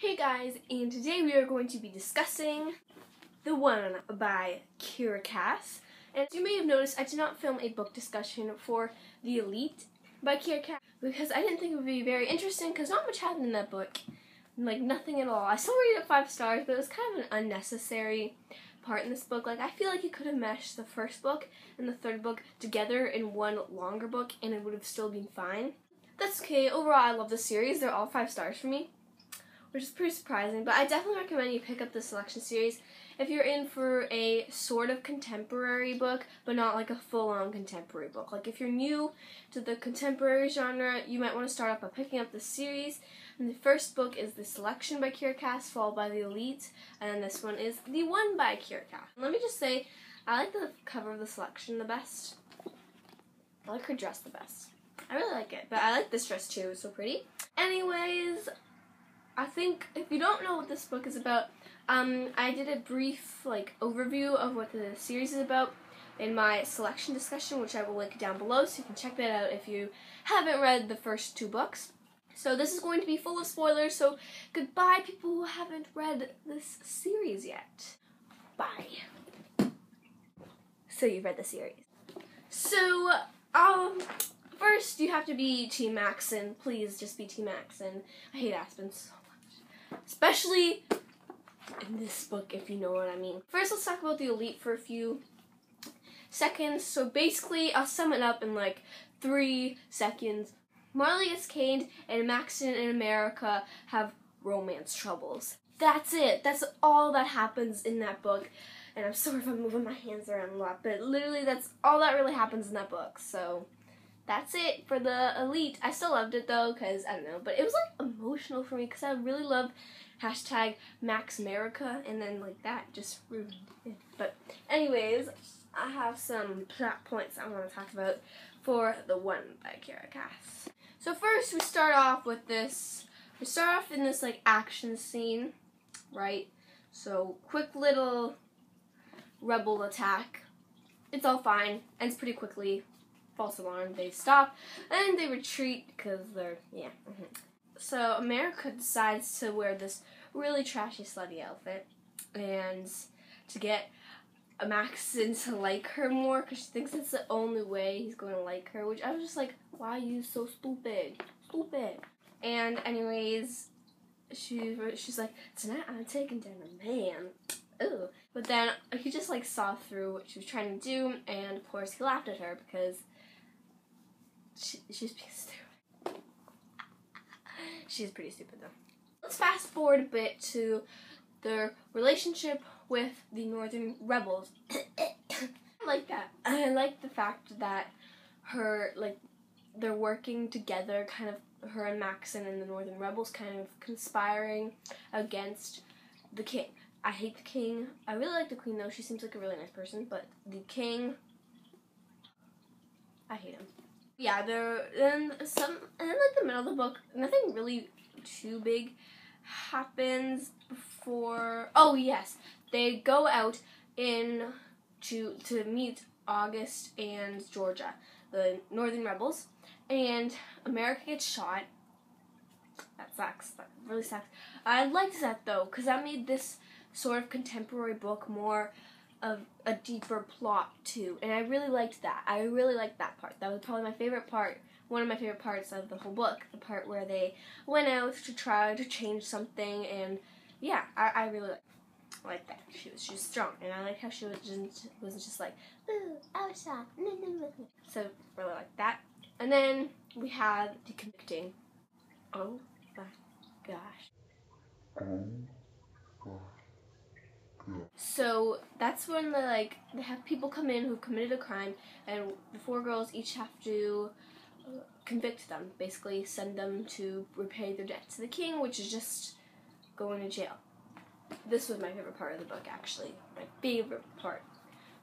Hey guys, and today we are going to be discussing The One by Kiera Cass. And as you may have noticed, I did not film a book discussion for The Elite by Kiera Cass because I didn't think it would be very interesting because not much happened in that book. Like, nothing at all. I still rated it 5 stars, but it was kind of an unnecessary part in this book. Like, I feel like you could have meshed the first book and the third book together in one longer book and it would have still been fine. That's okay. Overall, I love the series. They're all 5 stars for me, which is pretty surprising, but I definitely recommend you pick up the selection series if you're in for a sort of contemporary book, but not like a full-on contemporary book. Like, if you're new to the contemporary genre, you might want to start off by picking up this series. And the first book is The Selection by Kiera Cass, followed by The Elite, and then this one is The One by Kiera Cass. Let me just say, I like the cover of The Selection the best. I like her dress the best. I really like it, but I like this dress too, it's so pretty. Anyways, I think if you don't know what this book is about, I did a brief overview of what the series is about in my selection discussion, which I will link down below, so you can check that out if you haven't read the first 2 books. So this is going to be full of spoilers, so goodbye people who haven't read this series yet. Bye. So you've read the series. So, first you have to be Team Maxon. Please just be Team Maxon. I hate Aspen so much. Especially in this book, if you know what I mean. First, let's talk about the Elite for a few seconds. So basically, I'll sum it up in 3 seconds. Marley gets caned, and Maxon and America have romance troubles. That's it. That's all that happens in that book. And I'm sorry if I'm moving my hands around a lot, but literally that's all that really happens in that book. So that's it for the Elite. I still loved it though, because I don't know, but it was emotional for me because I really love #MaxAmerica, and then that just ruined it. But anyways, I have some plot points I want to talk about for The One by Kiera Cass. So first we start off with this. We start off in this action scene, right? So quick little rebel attack. It's all fine. Ends pretty quickly. False alarm. They stop and they retreat because they're So America decides to wear this really trashy slutty outfit and to get Maxon to like her more because she thinks it's the only way he's going to like her, which I was just like, why are you so stupid? Stupid. And anyways, she's like, tonight I'm taking down a man. Ooh. But then he just saw through what she was trying to do, and of course he laughed at her because she's being stupid. She's pretty stupid though. Let's fast forward a bit to their relationship with the Northern Rebels. I like that. I like the fact that they're working together, kind of her and Maxon and the Northern Rebels kind of conspiring against the king. I hate the king. I really like the queen though. She seems like a really nice person, but the king, I hate him. Yeah, in the middle of the book, nothing really too big happens before. Oh yes, they go out to meet August and Georgia, the Northern Rebels, and America gets shot. That sucks. That really sucks. I liked that though, because that made this sort of contemporary book more of a deeper plot too, and I really liked that. I really liked that part. That was probably my favorite part, one of my favorite parts of the whole book, the part where they went out to try to change something, and yeah, I really liked that. She was strong, and I like how she wasn't just like, ooh, I was shot. So really like that. And then we have the convicting. Oh my gosh. So that's when they have people come in who've committed a crime, and the 4 girls each have to convict them, basically send them to repay their debt to the king, which is just going to jail. This was my favorite part of the book, actually. My favorite part.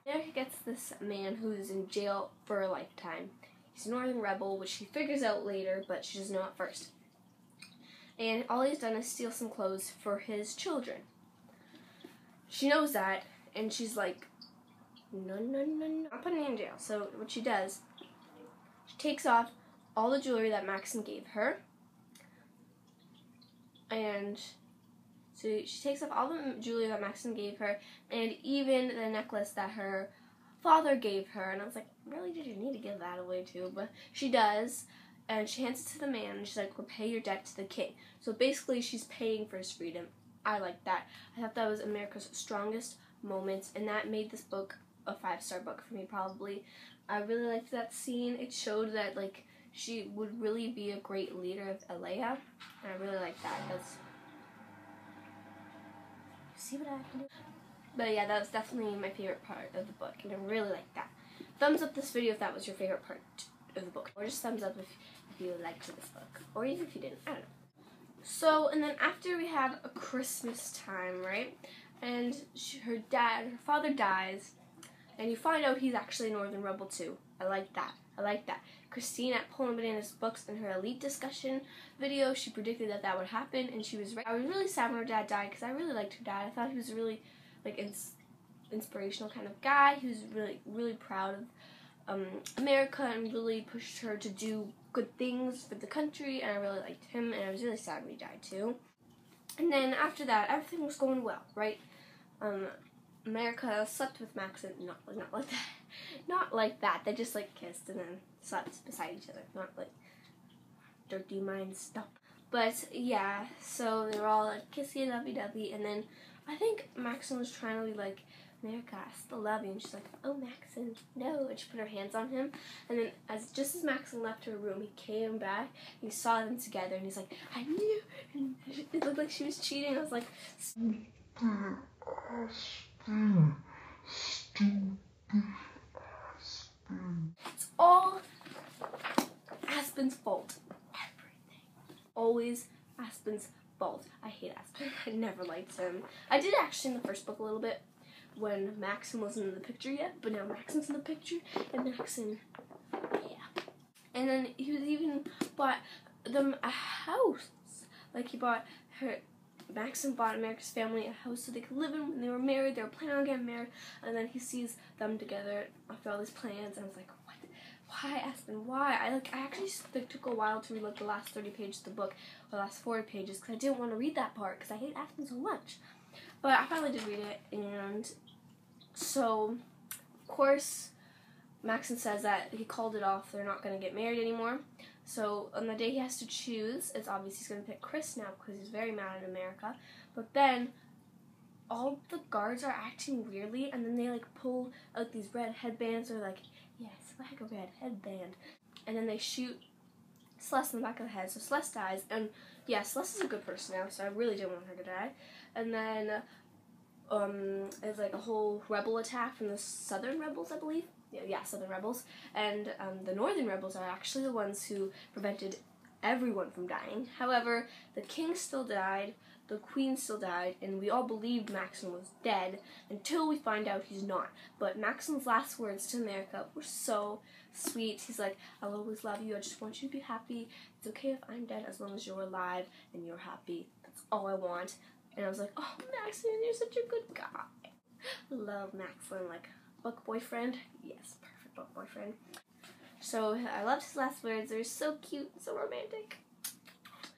America gets this man who's in jail for a lifetime. He's a Northern Rebel, which she figures out later, but she doesn't know at first. And all he's done is steal some clothes for his children. She knows that, and she's like, no, I'm putting you in jail. So what she does, she takes off all the jewelry that Maxon gave her, and So she takes off all the jewelry that Maxim gave her, and even the necklace that her father gave her. And I was like, really, did you need to give that away too? But she does, and she hands it to the man, and she's like, repay your debt to the king. So basically, she's paying for his freedom. I like that. I thought that was America's strongest moments, and that made this book a 5-star book for me, probably. I really liked that scene. It showed that, like, she would really be a great leader of Alea, and I really like that. See what I can do? But yeah, that was definitely my favorite part of the book, and I really like that. Thumbs up this video if that was your favorite part of the book, or just thumbs up if you liked this book, or even if you didn't, I don't know. So, and then after we have a Christmas time, right, and her father dies, and you find out he's actually a Northern Rebel too. I like that. I like that. Christine at Poland Bananas Books in her Elite discussion video, she predicted that that would happen, and she was right. I was really sad when her dad died because I really liked her dad. I thought he was a really, like, inspirational kind of guy. He was really, really proud of America and really pushed her to do good things for the country, and I really liked him, and I was really sad when he died too. And then after that, everything was going well, right? America slept with Max, and not like that. Not like that. They just, like, kissed and then slept beside each other. Not like dirty mind stuff. But yeah, so they were all like kissy and lovey-dovey, and then I think Maxim was trying to be like, America, I still love you, and she's like, oh, Maxim, no, and she put her hands on him, and then just as Maxim left her room, he came back, and he saw them together, and he's like, I knew, and it looked like she was cheating. I was like, it's all Aspen's fault. Everything. Always Aspen's fault. I hate Aspen. I never liked him. I did actually in the first book a little bit when Maxim wasn't in the picture yet, but now Maxim's in the picture, and Maxim, yeah. And then he was even bought them a house. Like, he bought her, Maxim bought America's family a house so they could live in when they were married. They were planning on getting married, and then he sees them together after all these plans, and I was like, what? Why, Aspen? Why? I actually took a while to read like the last 30 pages of the book, or the last 40 pages, because I didn't want to read that part because I hate Aspen so much. But I finally did read it, and so, of course, Maxim says that he called it off. They're not going to get married anymore. So, on the day he has to choose, it's obvious he's going to pick Chris now because he's very mad at America. But then, all the guards are acting weirdly, and then they, like, pull out these red headbands. They're like, yes, like a red headband. And then they shoot Celeste in the back of the head. So, Celeste dies. And, yeah, Celeste is a good person now, so I really didn't want her to die. And then it's like a whole rebel attack from the Southern Rebels, I believe. Yeah, Southern Rebels. And the Northern Rebels are actually the ones who prevented everyone from dying. However, the king still died, the queen still died, and we all believed Maxim was dead until we find out he's not. But Maxim's last words to America were so sweet. He's like, I'll always love you. I just want you to be happy. It's okay if I'm dead as long as you're alive and you're happy. That's all I want. And I was like, oh, Maxim, you're such a good guy. Love Maxim, like, book boyfriend. Yes, perfect book boyfriend. So I loved his last words. They were so cute, so romantic.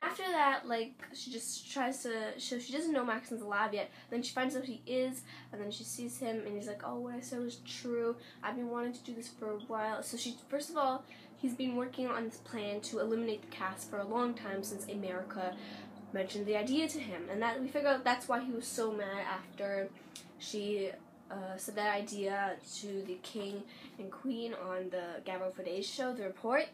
After that, like, she just tries to, she doesn't know Maxim's alive yet. Then she finds out he is, and then she sees him, and he's like, oh, what I said was true. I've been wanting to do this for a while. So she, first of all, he's been working on this plan to eliminate the cast for a long time since America mentioned the idea to him, and that we figure out that's why he was so mad after she said that idea to the king and queen on the Gabriel Faday's show, The Report,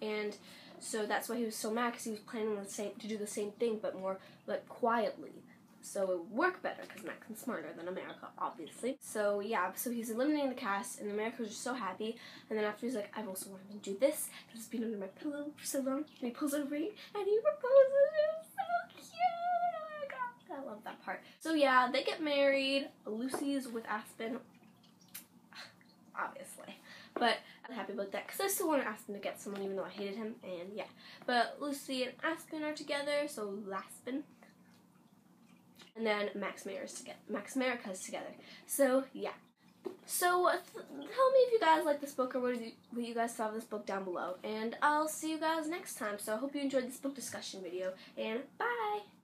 and so that's why he was so mad, because he was planning to do the same thing but more like quietly, so it would work better because Maxim's smarter than America, obviously. So yeah, so he's eliminating the cast, and America was just so happy. And then after he's like, I've also wanted to do this because it's been under my pillow for so long. And he pulls out a ring and he proposes. It was so cute. Oh my god, I love that part. So yeah, they get married. Lucy's with Aspen, obviously. But I'm happy about that because I still wanted Aspen to get someone even though I hated him. And yeah, but Lucy and Aspen are together. So Laspen. And then Max America's together. So, yeah. So, tell me if you guys like this book or what you guys thought of this book down below. And I'll see you guys next time. So, I hope you enjoyed this book discussion video. And bye!